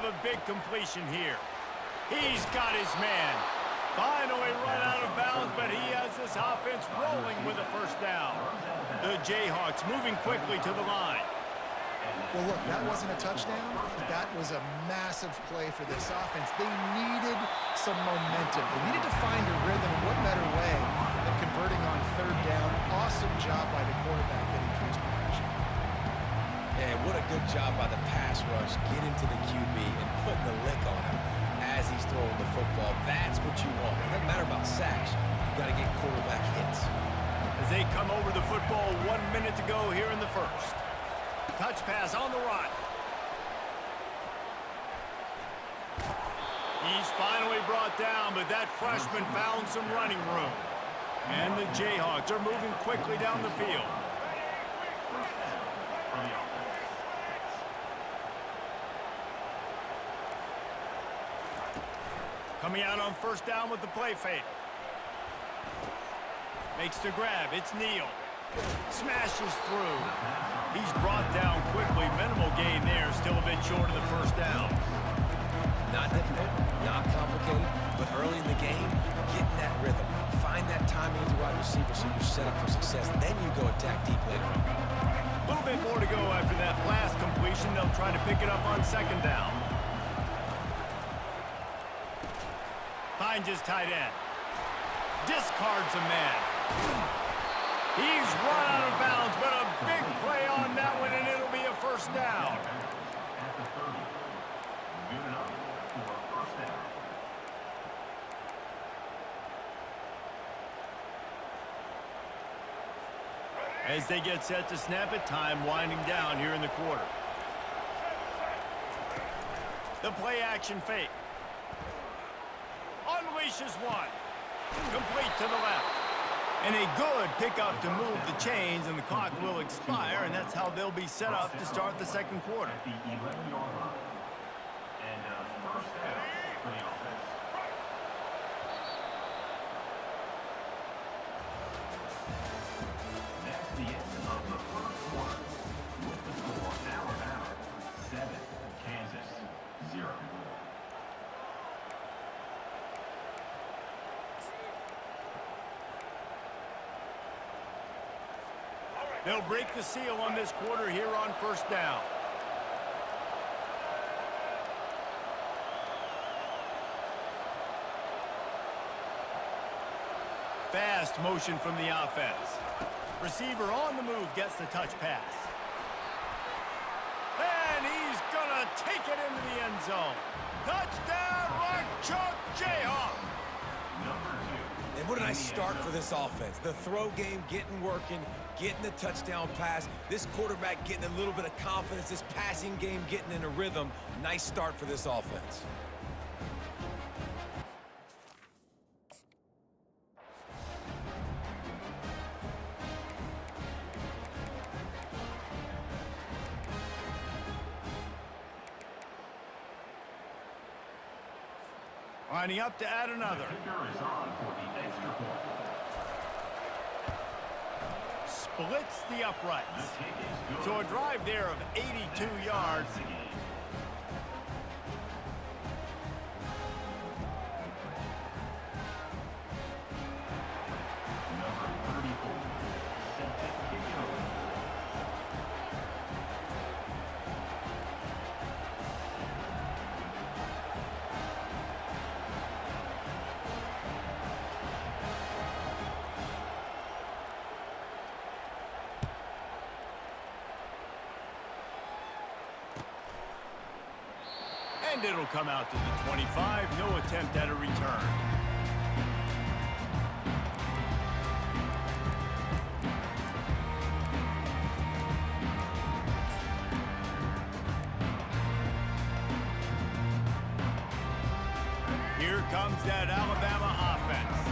a big completion here. He's got his man. Finally run out of bounds, but he has this offense rolling with a first down. The Jayhawks moving quickly to the line. Well, look, that wasn't a touchdown. That was a massive play for this offense. They needed some momentum. They needed to find a rhythm, and what better way than converting on third down. Awesome job by the quarterback getting through his progression. And what a good job by the pass rush, getting to the QB and putting the lick on him as he's throwing the football. That's what you want. It doesn't matter about sacks. You got to get quarterback hits. As they come over the football, 1 minute to go here in the first. Touch pass on the run. He's finally brought down, but that freshman found some running room. And the Jayhawks are moving quickly down the field. Coming out on first down with the play fake. Makes the grab. It's Neal. Smashes through. He's brought down quickly. Minimal gain there. Still a bit short of the first down. Not difficult, not complicated, but early in the game, getting that rhythm. Find that timing as a wide receiver so you're set up for success. Then you go attack deep later on. A little bit more to go after that last completion. They'll try to pick it up on second down. Finds his tight end. Discards a man. He's run out of bounds, but a big play on that one, and it'll be a first down. As they get set to snap it, time winding down here in the quarter. The play action fake. Unleashes one. Complete to the left. And a good pickup to move the chains, and the clock will expire, and that's how they'll be set up to start the second quarter. Kansas, 0. They'll break the seal on this quarter here on first down. Fast motion from the offense. Receiver on the move gets the touch pass. And he's gonna take it into the end zone. Touchdown, Rock Chalk Jayhawk. And what a nice start for this offense. The throw game getting working, getting the touchdown pass. This quarterback getting a little bit of confidence. This passing game getting in a rhythm. Nice start for this offense. Lining up to add another. Splits the uprights. So a drive there of 82 yards. And it'll come out to the 25. No attempt at a return. Here comes that Alabama offense.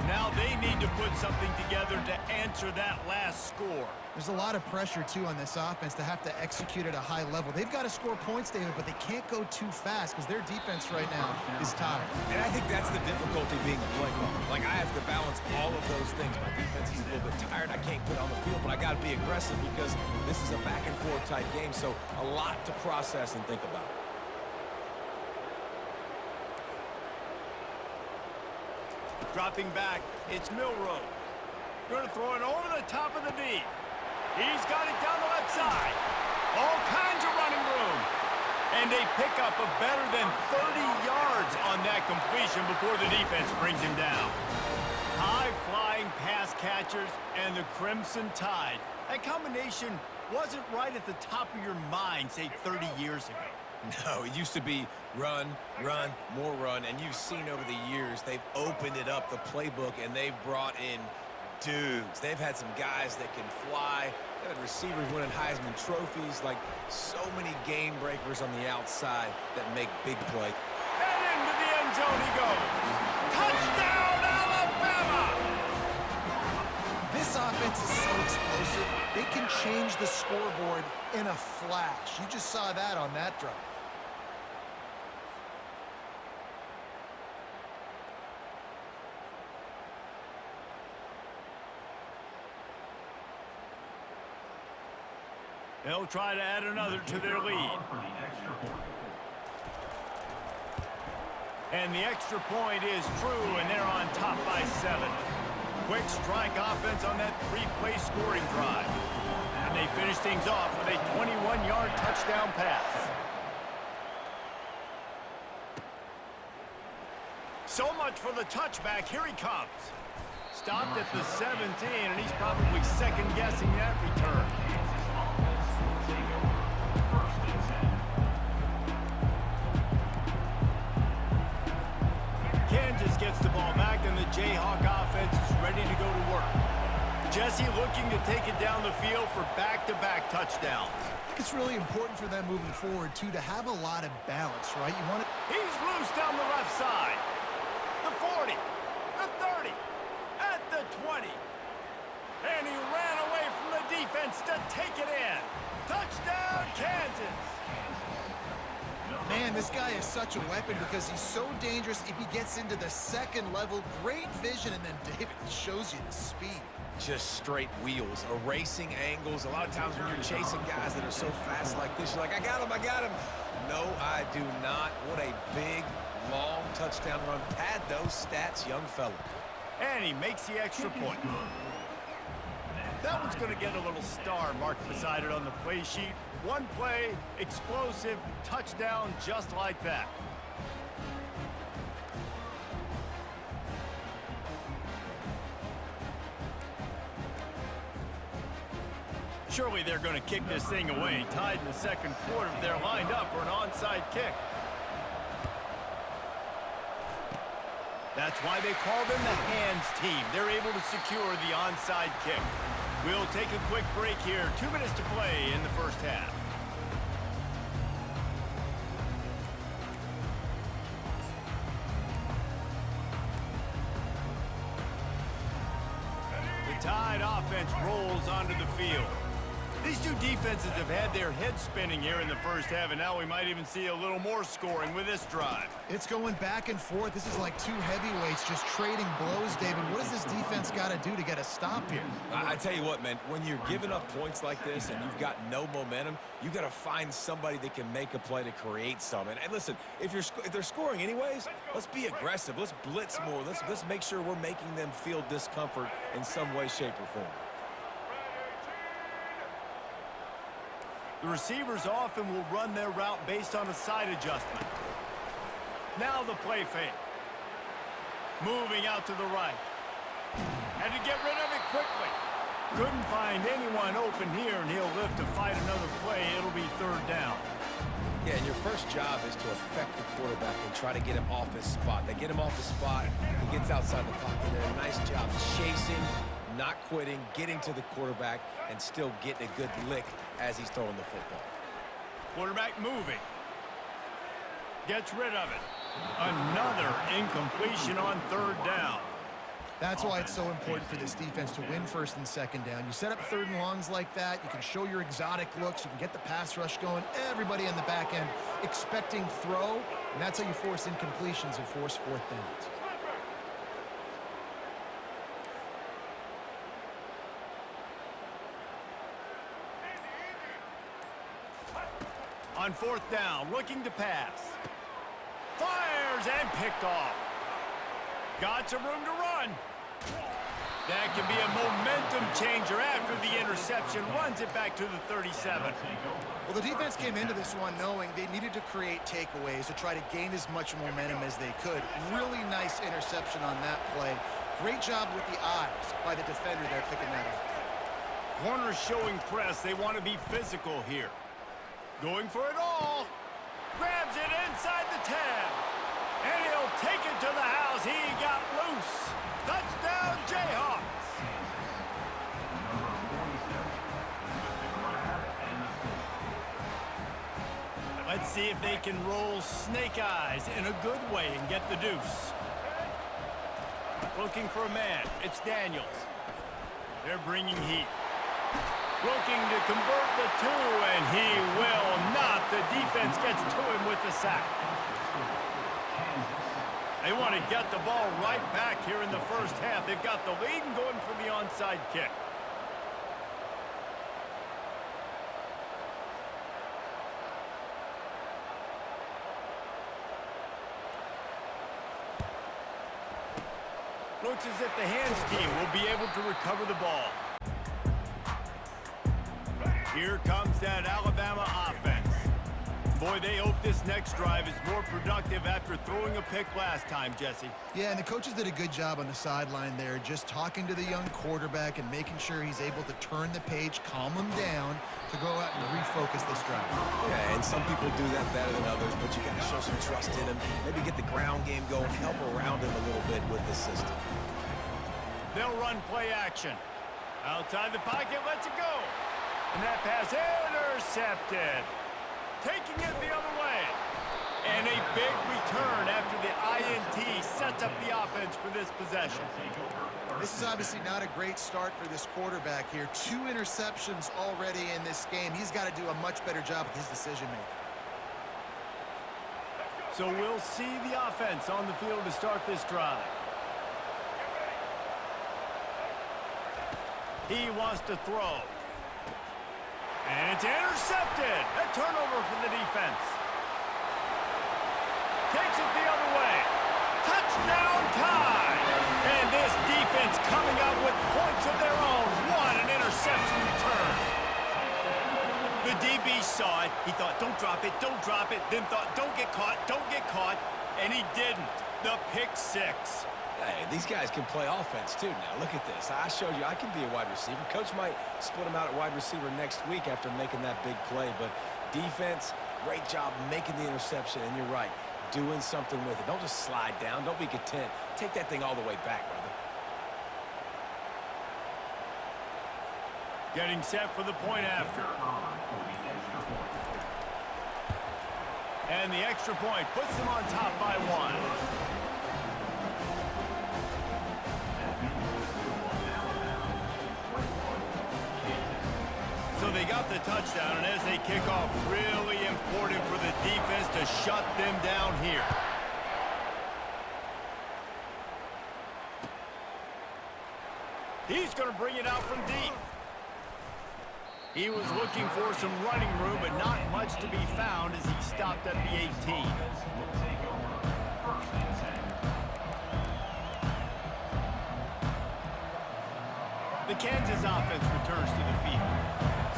Now they need to put something together to answer that last score. There's a lot of pressure, too, on this offense to have to execute at a high level. They've got to score points, David, but they can't go too fast because their defense right now is tired. And I think that's the difficulty being a play caller. Like, I have to balance all of those things. My defense is a little bit tired. I can't put on the field, but I got to be aggressive because this is a back-and-forth type game, so a lot to process and think about. Dropping back, it's Milrow. Going to throw it over the top of the D. He's got it down the left side. All kinds of running room. And a pickup of better than 30 yards on that completion before the defense brings him down. High-flying pass catchers and the Crimson Tide. That combination wasn't right at the top of your mind, say, 30 years ago. No, it used to be run, run, more run, and you've seen over the years they've opened it up, the playbook, and they've brought in dudes. They've had some guys that can fly. They've had receivers winning Heisman trophies, like so many game breakers on the outside that make big play. And into the end zone he goes. Touchdown, Alabama! This offense is so explosive, they can change the scoreboard in a flash. You just saw that on that drive. They'll try to add another to their lead. And the extra point is true, and they're on top by 7. Quick strike offense on that 3-play scoring drive. And they finish things off with a 21-yard touchdown pass. So much for the touchback. Here he comes. Stopped at the 17, and he's probably second-guessing that return. Kansas gets the ball back, and the Jayhawk offense is ready to go to work. Jesse looking to take it down the field for back-to-back touchdowns. I think it's really important for them moving forward, too, to have a lot of balance, right? You want it. He's loose down the left side. The 40, the 30, at the 20. And he ran away from the defense to take it in. Touchdown, Kansas. Man, this guy is such a weapon because he's so dangerous if he gets into the second level. Great vision, and then David shows you the speed. Just straight wheels, erasing angles. A lot of times when you're chasing guys that are so fast like this, you're like, I got him, I got him. No, I do not. What a big, long touchdown run. Pad those stats, young fella. And he makes the extra point. That one's going to get a little star marked beside it on the play sheet. One play, explosive, touchdown just like that. Surely they're going to kick this thing away. Tied in the second quarter, they're lined up for an onside kick. That's why they call them the hands team. They're able to secure the onside kick. We'll take a quick break here. 2 minutes to play in the first half. The Tide offense rolls onto the field. These two defenses have had their heads spinning here in the first half, and now we might even see a little more scoring with this drive. It's going back and forth. This is like two heavyweights just trading blows, David. What does this defense got to do to get a stop here? I tell you what, man, when you're giving up points like this and you've got no momentum, you got to find somebody that can make a play to create some. And listen, if they're scoring anyways, let's be aggressive. Let's blitz more. Let's make sure we're making them feel discomfort in some way, shape, or form. The receivers often will run their route based on a side adjustment. Now the play fake. Moving out to the right. And to get rid of it quickly. Couldn't find anyone open here, and he'll live to fight another play. It'll be third down. Yeah, and your first job is to affect the quarterback and try to get him off his spot. They get him off the spot. He gets outside the pocket. They do a nice job chasing, not quitting, getting to the quarterback, and still getting a good lick as he's throwing the football. Quarterback moving. Gets rid of it. Another incompletion on third down. That's why it's so important for this defense to win first and second down. You set up third and longs like that, you can show your exotic looks, you can get the pass rush going, everybody on the back end expecting throw, and that's how you force incompletions and force fourth downs. On fourth down, looking to pass. Fires and picked off. Got some room to run. That can be a momentum changer after the interception. Runs it back to the 37. Well, the defense came into this one knowing they needed to create takeaways to try to gain as much momentum as they could. Really nice interception on that play. Great job with the eyes by the defender there picking that up. Corners showing press. They want to be physical here. Going for it all. Grabs it inside the 10. And he'll take it to the house. He got loose. Touchdown, Jayhawks. Let's see if they can roll snake eyes in a good way and get the deuce. Looking for a man. It's Daniels. They're bringing heat. Looking to convert the two, and he will not. The defense gets to him with the sack. They want to get the ball right back here in the first half. They've got the lead and going for the onside kick. Looks as if the hands team will be able to recover the ball. Here comes that Alabama offense. Boy, they hope this next drive is more productive after throwing a pick last time, Jesse. Yeah, and the coaches did a good job on the sideline there, just talking to the young quarterback and making sure he's able to turn the page, calm him down to go out and refocus this drive. Yeah, and some people do that better than others, but you got to show some trust in him. Maybe get the ground game going, help around him a little bit with the system. They'll run play action. Outside the pocket, lets it go. And that pass intercepted. Taking it the other way. And a big return after the INT sets up the offense for this possession. This is obviously not a great start for this quarterback here. 2 interceptions already in this game. He's got to do a much better job with his decision-making. So we'll see the offense on the field to start this drive. He wants to throw. And it's intercepted. A turnover for the defense. Takes it the other way. Touchdown time. And this defense coming up with points of their own. What an interception return. The DB saw it. He thought, don't drop it, don't drop it. Then thought, don't get caught, don't get caught. And he didn't. The pick 6. Hey, these guys can play offense, too. Now, look at this. I showed you I can be a wide receiver. Coach might split him out at wide receiver next week after making that big play. But defense, great job making the interception. And you're right, doing something with it. Don't just slide down. Don't be content. Take that thing all the way back, brother. Getting set for the point after. And the extra point puts them on top by 1. So they got the touchdown, and as they kick off, really important for the defense to shut them down here. He's going to bring it out from deep. He was looking for some running room, but not much to be found as he stopped at the 18. The Kansas offense returns to the field.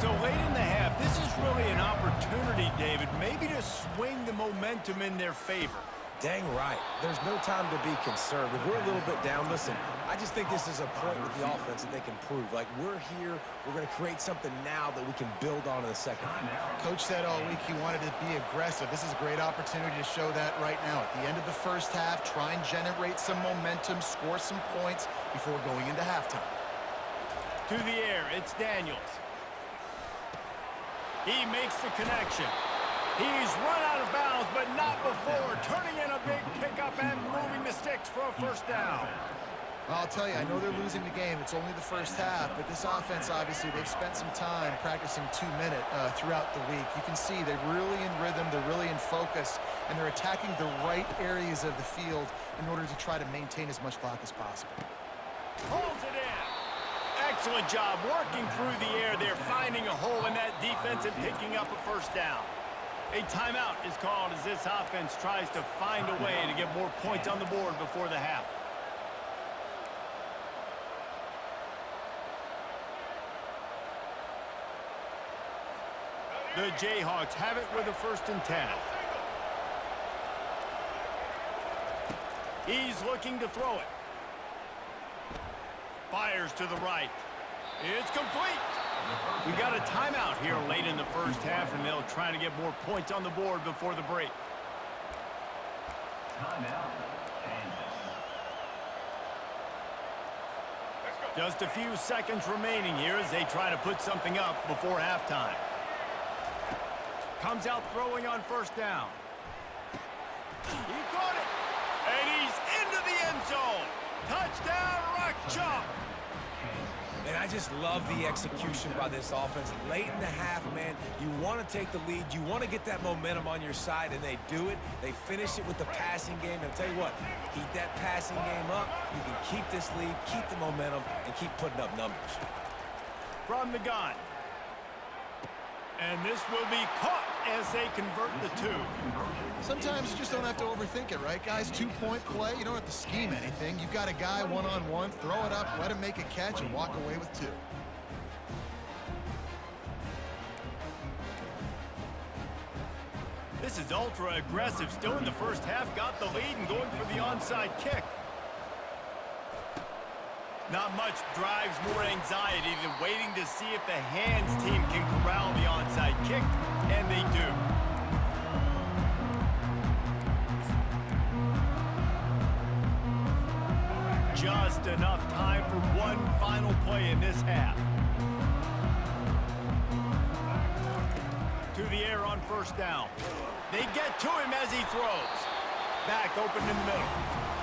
So late in the half, this is really an opportunity, David, maybe to swing the momentum in their favor. Dang right. There's no time to be concerned. If we're a little bit down, listen, I just think this is a point with the offense that they can prove. Like, we're here, we're going to create something now that we can build on in the second half. Coach said all week he wanted to be aggressive. This is a great opportunity to show that right now. At the end of the first half, try and generate some momentum, score some points before going into halftime. To the air, it's Daniels. He makes the connection. He's run out of bounds, but not before turning in a big pickup and moving the sticks for a first down. I'll tell you, I know they're losing the game. It's only the first half, but this offense, obviously, they've spent some time practicing 2-minute throughout the week. You can see they're really in rhythm, they're really in focus, and they're attacking the right areas of the field in order to try to maintain as much clock as possible. Holds it in. Excellent job working through the air there, finding a hole in that defense and picking up a first down. A timeout is called as this offense tries to find a way to get more points on the board before the half. The Jayhawks have it with a 1st and 10. He's looking to throw it. Fires to the right. It's complete. We got a timeout here late in the 1st half, and they'll try to get more points on the board before the break. Timeout, Kansas. Just a few seconds remaining here as they try to put something up before halftime. Comes out throwing on 1st down. He got it. And he's into the end zone. Touchdown, Rock Chalk. And I just love the execution by this offense. Late in the half, man, you want to take the lead. You want to get that momentum on your side, and they do it. They finish it with the passing game. And I'll tell you what, keep that passing game up. You can keep this lead, keep the momentum, and keep putting up numbers. From the gun. And this will be caught as they convert the 2. Sometimes you just don't have to overthink it, right, guys? 2-point play, you don't have to scheme anything. You've got a guy one-on-one, throw it up, let him make a catch, and walk away with 2. This is ultra aggressive. Still in the 1st half, got the lead and going for the onside kick. Not much drives more anxiety than waiting to see if the hands team can corral the onside kick, and they do. Just enough time for one final play in this half. To the air on 1st down. They get to him as he throws. Back open in the middle.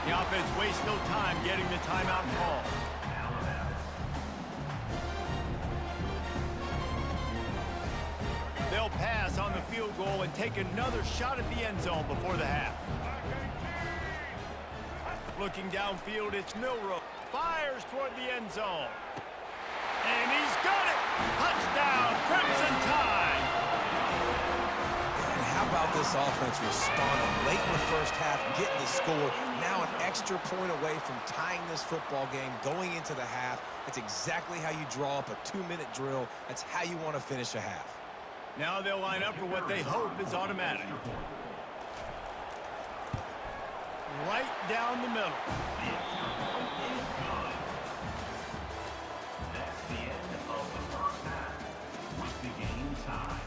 The offense wastes no time getting the timeout call. They'll pass on the field goal and take another shot at the end zone before the half. Looking downfield, it's Milroe. Fires toward the end zone. And he's got it! Touchdown, Crimson Tide! And how about this offense responding late in the 1st half, getting the score, now an extra point away from tying this football game, going into the half. That's exactly how you draw up a 2-minute drill. That's how you want to finish a half. Now they'll line up for what they hope is automatic. Right down the middle. That's the end of the 1st half with the game tied.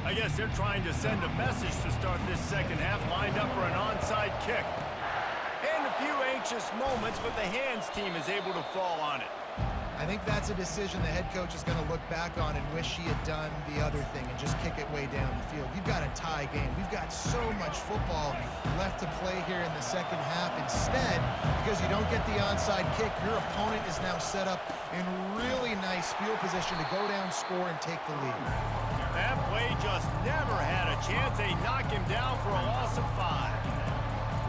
I guess they're trying to send a message to start this 2nd half, lined up for an onside kick. And a few anxious moments, but the hands team is able to fall on it. I think that's a decision the head coach is going to look back on and wish he had done the other thing and just kick it way down the field. You've got a tie game. We've got so much football left to play here in the 2nd half. Instead, because you don't get the onside kick, your opponent is now set up in really nice field position to go down, score, and take the lead. That play just never had a chance. They knock him down for a loss of 5.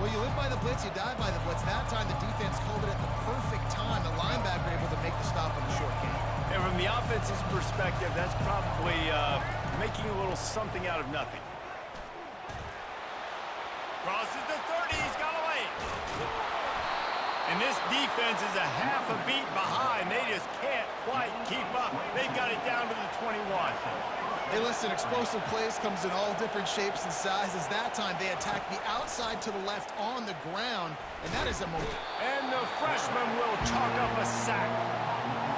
Well, you live by the blitz, you die by the blitz. That time the defense called it at the perfect time. The linebacker able to make the stop on the short game. And from the offense's perspective, that's probably making a little something out of nothing. Crosses the 30, he's got away. And this defense is a half a beat behind. They just can't quite keep up. They've got it down to the 21. Hey, listen, explosive plays comes in all different shapes and sizes. That time they attack the outside to the left on the ground, and that is a moment. And the freshman will chalk up a sack.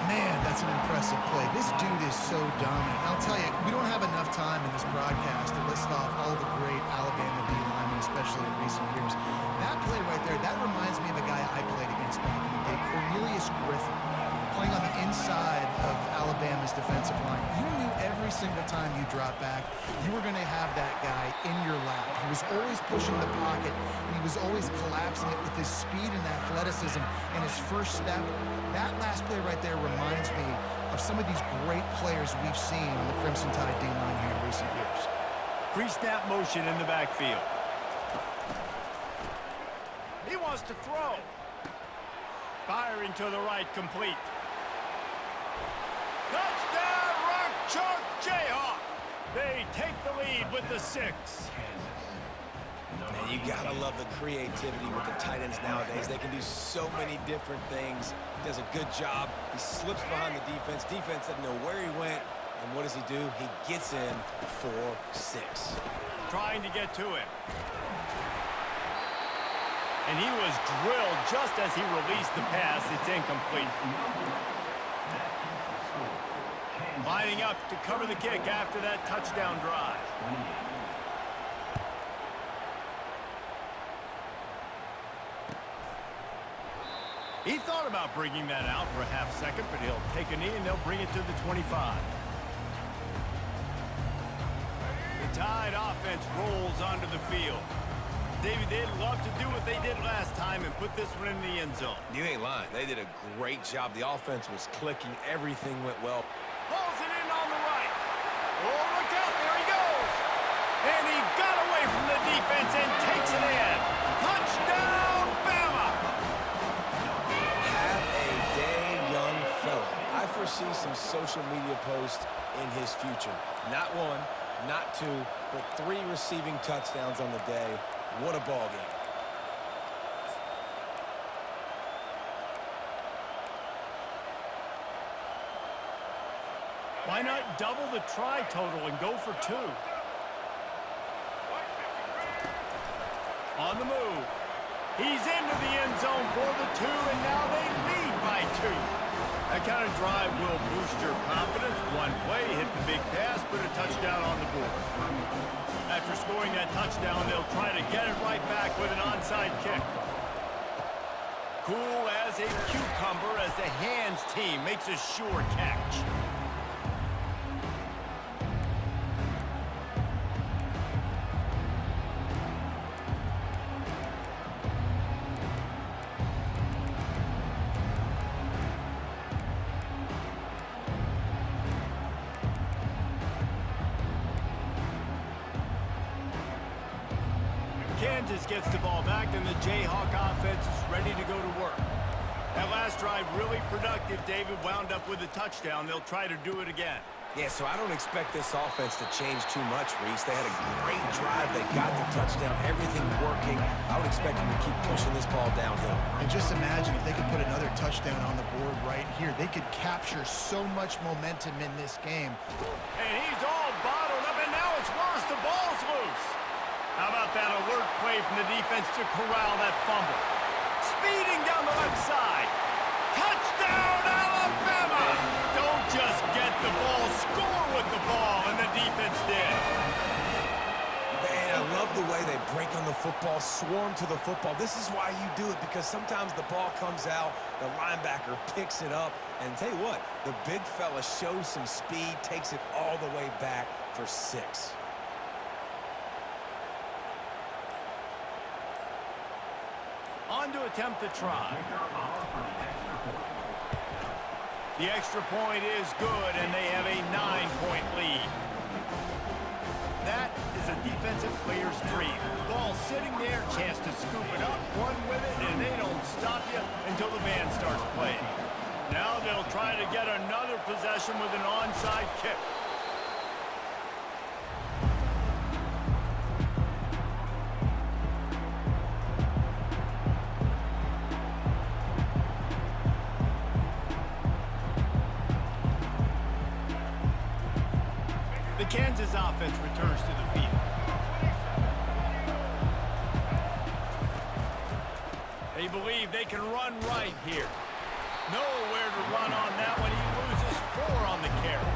Man, that's an impressive play. This dude is so dominant. I'll tell you, we don't have enough time in this broadcast to list off all the great Alabama D linemen, especially in recent years. That play right there, that reminds me of a guy I played against back in the day, Cornelius Griffin, playing on the inside of Alabama's defensive line. You knew every single time you dropped back, you were going to have that guy in your lap. He was always pushing the pocket, and he was always collapsing it with his speed and athleticism and his first step. That last play right there reminds me of some of these great players we've seen on the Crimson Tide D-line here in recent years. Pre-snap motion in the backfield. He wants to throw. Firing to the right, complete. Touchdown, Rock Chalk Jayhawk. They take the lead with the 6. Man, you gotta love the creativity with the tight ends nowadays. They can do so many different things. Does a good job. He slips behind the defense. Defense doesn't know where he went. And what does he do? He gets in for 6. Trying to get to it. And he was drilled just as he released the pass. It's incomplete. Lining up to cover the kick after that touchdown drive. He thought about bringing that out for a half second, but he'll take a knee and they'll bring it to the 25. The Tide offense rolls onto the field. David, they'd love to do what they did last time and put this one in the end zone. You ain't lying. They did a great job. The offense was clicking. Everything went well. Pulls it in on the right. Oh, look out. There he goes. And he got away from the defense and takes it in. Touchdown, Bama. Have a day, young fella. I foresee some social media posts in his future. Not 1, not 2, but 3 receiving touchdowns on the day. What a ball game. Why not double the try total and go for 2? On the move. He's into the end zone for the 2, and now they lead by 2. That kind of drive will boost your confidence. One play, hit the big pass, put a touchdown on the board. After scoring that touchdown, they'll try to get it right back with an onside kick. Cool as a cucumber as the hands team makes a sure catch. Kansas gets the ball back, and the Jayhawk offense is ready to go to work. That last drive really productive. David wound up with a touchdown. They'll try to do it again. Yeah, so I don't expect this offense to change too much, Reese. They had a great drive. They got the touchdown. Everything working. I would expect them to keep pushing this ball downhill. And just imagine if they could put another touchdown on the board right here. They could capture so much momentum in this game. And he's all bottled up, and now it's worse. The ball's loose. How about that alert play from the defense to corral that fumble? Speeding down the left side. Touchdown, Alabama! Don't just get the ball, score with the ball, and the defense did. And I love the way they break on the football, swarm to the football. This is why you do it, because sometimes the ball comes out, the linebacker picks it up, and tell you what, the big fella shows some speed, takes it all the way back for 6. On to attempt the try. The extra point is good, and they have a 9-point lead. That is a defensive player's dream. Ball sitting there, chance to scoop it up, run with it, and they don't stop you until the band starts playing. Now they'll try to get another possession with an onside kick. The Kansas offense returns to the field. They believe they can run right here. Nowhere to run on that one. He loses 4 on the carry.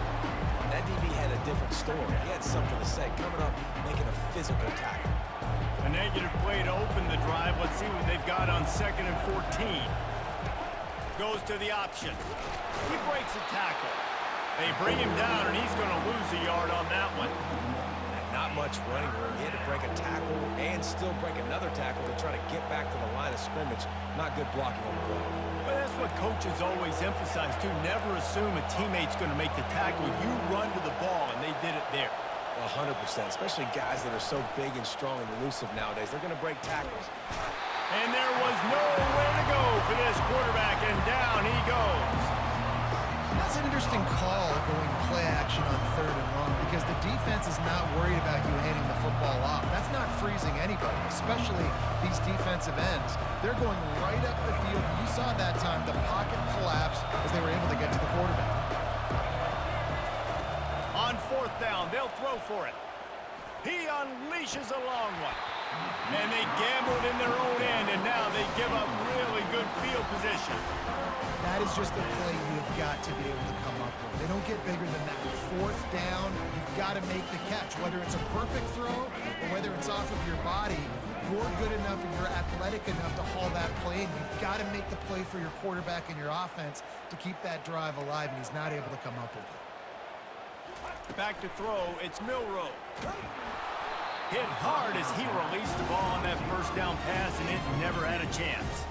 That DB had a different story. He had something to say. Coming up, making a physical tackle. A negative play to open the drive. Let's see what they've got on 2nd and 14. Goes to the option. He breaks a tackle. They bring him down, and he's going to lose a yard on that one. And not much running room. He had to break a tackle and still break another tackle to try to get back to the line of scrimmage. Not good blocking on the play. But that's what coaches always emphasize, too. Never assume a teammate's going to make the tackle. You run to the ball, and they did it there. 100%, especially guys that are so big and strong and elusive nowadays. They're going to break tackles. And there was nowhere to go for this quarterback, and down he goes. That's an interesting call going play action on 3rd and long because the defense is not worried about you handing the football off. That's not freezing anybody, especially these defensive ends. They're going right up the field. You saw that time the pocket collapse as they were able to get to the quarterback. 4th down. They'll throw for it. He unleashes a long one. And they gambled in their own end, and now they give up really good field position. That is just a play you've got to be able to come up with. They don't get bigger than that. 4th down, you've got to make the catch. Whether it's a perfect throw or whether it's off of your body, you're good enough and you're athletic enough to haul that play in. You've got to make the play for your quarterback and your offense to keep that drive alive, and he's not able to come up with it. Back to throw, it's Milroe. Hit hard as he released the ball on that 1st down pass, and it never had a chance.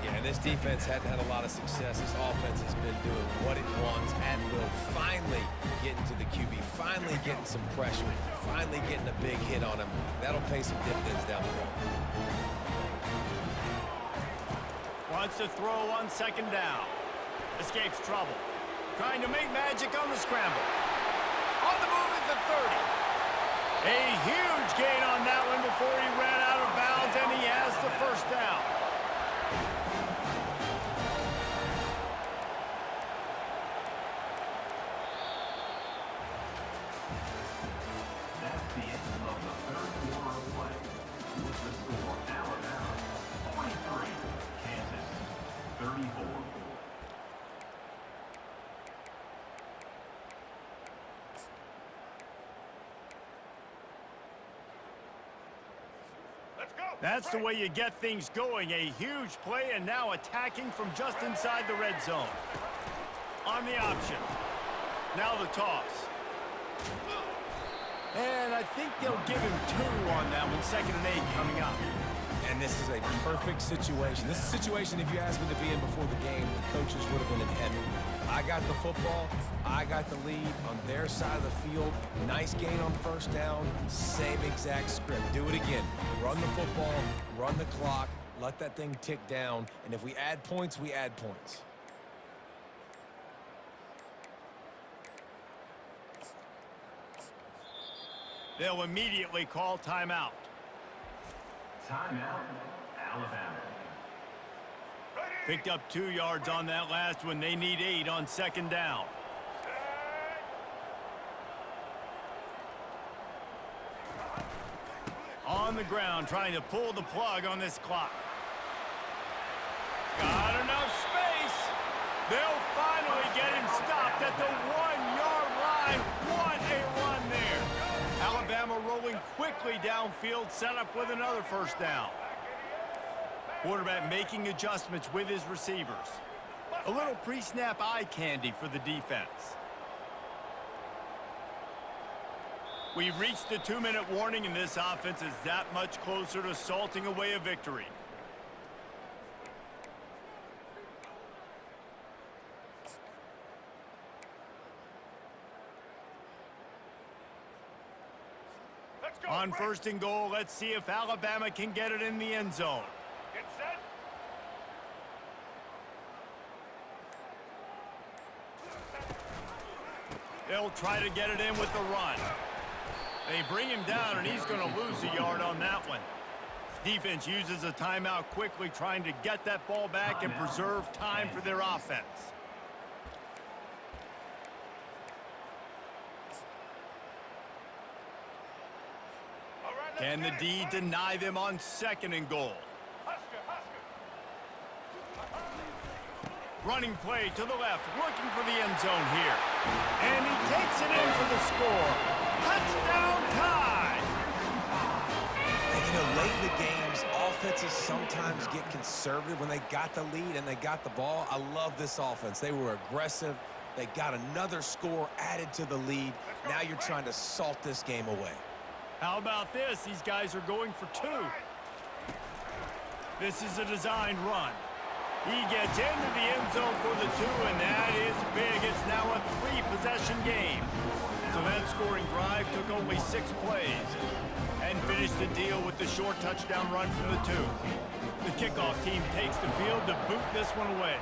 Yeah, this defense hadn't had a lot of success. This offense has been doing what it wants at will. Finally getting to the QB, finally getting some pressure, finally getting a big hit on him. That'll pay some dividends down the road. Wants to throw on 2nd down. Escapes trouble. Trying to make magic on the scramble. On the move at the 30. A huge gain on that one before he ran out of bounds, and he has the 1st down. That's the end of the 3rd quarter of play. With the score, Alabama 43, Kansas 34. That's the way you get things going. A huge play, and now attacking from just inside the red zone. On the option. Now the toss. And I think they'll give him 2 on that one. 2nd and 8 coming up. And this is a perfect situation. This is a situation, if you asked me to be in before the game, the coaches would have been in heaven. I got the football. I got the lead on their side of the field. Nice gain on 1st down. Same exact script. Do it again. Run the football, run the clock, let that thing tick down. And if we add points, we add points. They'll immediately call timeout. Timeout, Alabama. Picked up 2 yards on that last one. They need 8 on 2nd down. On the ground, trying to pull the plug on this clock. Got enough space. They'll finally get him stopped at the 1-yard line. What a run there. Alabama rolling quickly downfield, set up with another 1st down. Quarterback making adjustments with his receivers. A little pre-snap eye candy for the defense. We've reached the 2-minute warning, and this offense is that much closer to salting away a victory. On 1st and goal, let's see if Alabama can get it in the end zone. Get set. They'll try to get it in with the run. They bring him down, and he's going to lose a yard on that one. Defense uses a timeout quickly, trying to get that ball back and preserve time for their offense. Can the D deny them on 2nd and goal? Running play to the left, looking for the end zone here. And he takes it in for the score. Touchdown tie! And, you know, late in the games, offenses sometimes get conservative when they got the lead and they got the ball. I love this offense. They were aggressive. They got another score added to the lead. Now you're trying to salt this game away. How about this? These guys are going for 2. This is a designed run. He gets into the end zone for the 2, and that is big. It's now a 3-possession game. So that scoring drive took only 6 plays and finished the deal with the short touchdown run from the 2. The kickoff team takes the field to boot this one away.